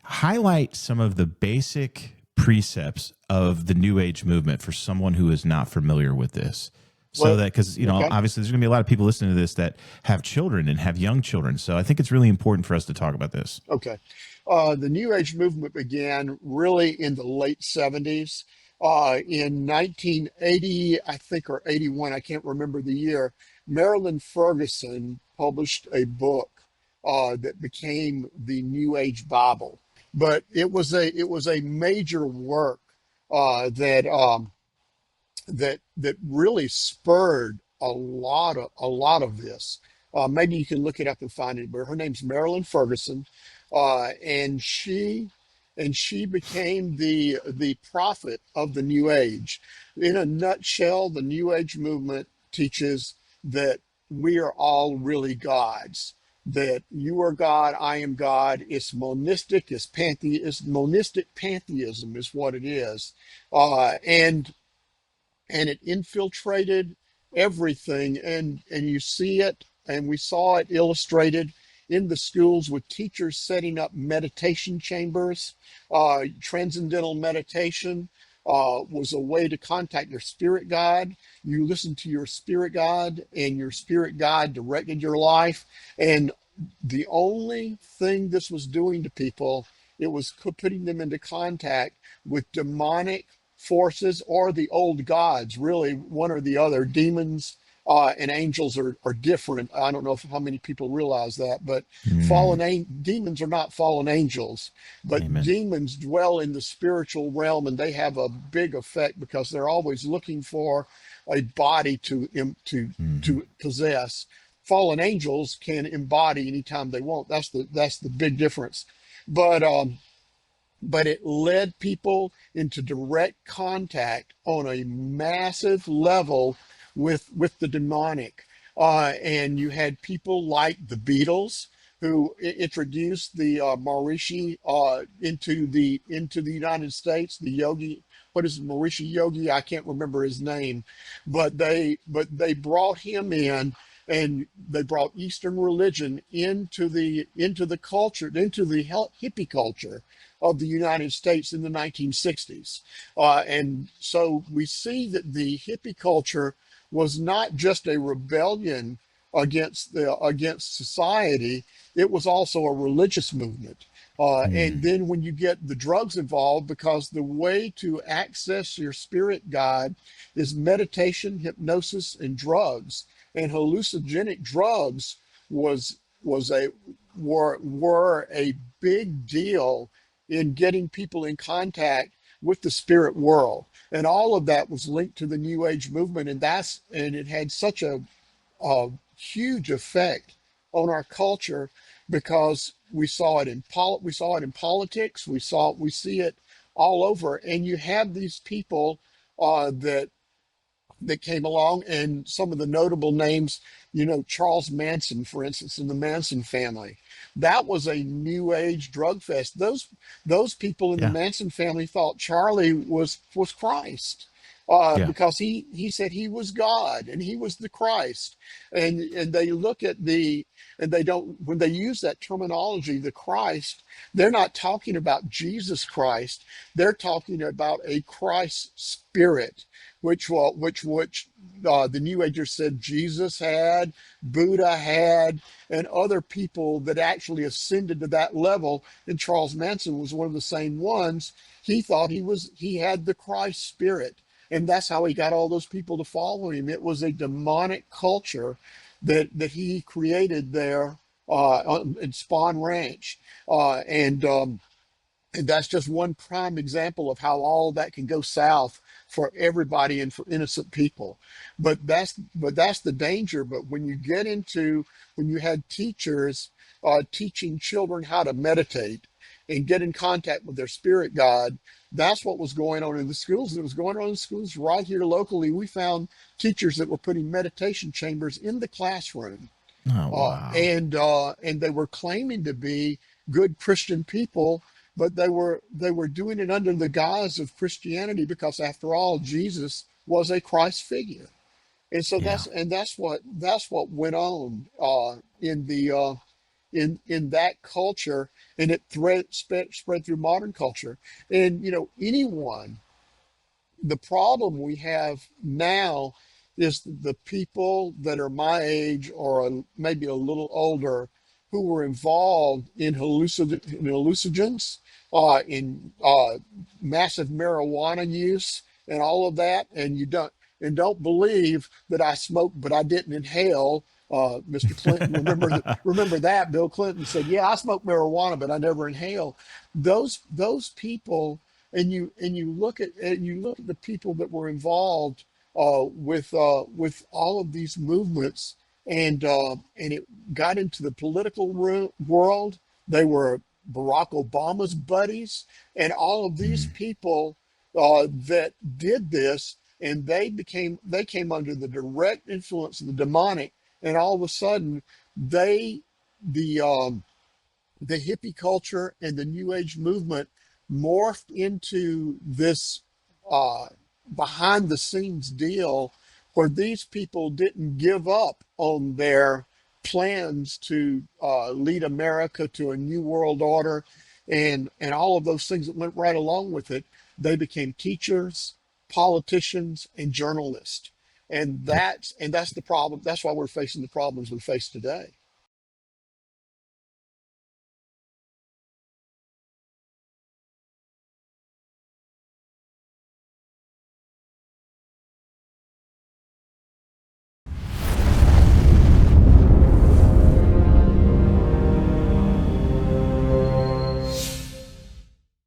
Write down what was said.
highlight some of the basic precepts of the New Age movement for someone who is not familiar with this. So Well, that, because, okay. obviously there's going to be a lot of people listening to this that have children and have young children. So I think it's really important for us to talk about this. Okay. The New Age movement began really in the late 70s. In 1980, I think, or 81, I can't remember the year, Marilyn Ferguson published a book that became the New Age Bible. But it was a major work that really spurred a lot of this. Maybe you can look it up and find it. But her name's Marilyn Ferguson, and she became the prophet of the New Age. In a nutshell, the New Age movement teaches that we are all really gods. That you are God, I am God. It's monistic, it's monistic pantheism is what it is. And it infiltrated everything, and you see it, and we saw it illustrated in the schools with teachers setting up meditation chambers. Transcendental meditation was a way to contact your spirit guide. You listened to your spirit guide, and your spirit guide directed your life. And the only thing this was doing to people, it was putting them into contact with demonic forces or the old gods, really one or the other. Demons and angels are different. I don't know how many people realize that, but Mm, demons are not fallen angels, but amen. demons dwell in the spiritual realm, and they have a big effect because they're always looking for a body to possess. Fallen angels can embody anytime they want. That's the big difference. But um, but it led people into direct contact on a massive level with the demonic. And you had people like the Beatles who introduced the Maharishi into the United States. The yogi, what is it, Maharishi Yogi? I can't remember his name, but they brought him in, and they brought Eastern religion into the culture, into the hippie culture of the United States in the 1960s. And so we see that the hippie culture was not just a rebellion against society; it was also a religious movement. And Mm, then when you get the drugs involved, because the way to access your spirit guide is meditation, hypnosis, and drugs. And hallucinogenic drugs was was a were a big deal in getting people in contact with the spirit world. And all of that was linked to the New Age movement, and it had such a huge effect on our culture because we saw it in politics, we see it all over. And you have these people that came along, and some of the notable names, Charles Manson, for instance, in the Manson family. That was a new age drug fest. Those people in the yeah. Manson family thought Charlie was Christ. Yeah. Because he said he was God and he was the Christ. And they look at and they don't, when they use that terminology, the Christ, they're not talking about Jesus Christ. They're talking about a Christ spirit, which the New Agers said Jesus had, Buddha had, and other people that actually ascended to that level. And Charles Manson was one of the same ones. He thought he had the Christ spirit, and that's how he got all those people to follow him. It was a demonic culture that he created there in Spawn Ranch, and that's just one prime example of how all that can go south for everybody and for innocent people. But that's the danger. But when you had teachers teaching children how to meditate and get in contact with their spirit God, that's what was going on in the schools. It was going on in schools right here locally. We found teachers that were putting meditation chambers in the classroom, Oh, wow. and they were claiming to be good Christian people, but they were doing it under the guise of Christianity because, after all, Jesus was a Christ figure. And so Yeah. that's what went on in the in that culture, and it spread through modern culture. And anyone, the problem we have now is the people that are my age or maybe a little older who were involved in hallucinogens, in massive marijuana use and all of that, and don't believe that I smoked, but I didn't inhale. Mr. Clinton, remember that Bill Clinton said, "Yeah, I smoked marijuana, but I never inhale." Those people, and you look at the people that were involved with all of these movements, and it got into the political world. They were Barack Obama's buddies, and all of these Mm. people that did this, and they came under the direct influence of the demonic, and all of a sudden they the the hippie culture and the new age movement morphed into this uh, behind the scenes deal where these people didn't give up on their plans to lead America to a new world order, and all of those things that went right along with it. They became teachers, politicians, and journalists, and Yep. that's the problem. That's why we're facing the problems we face today.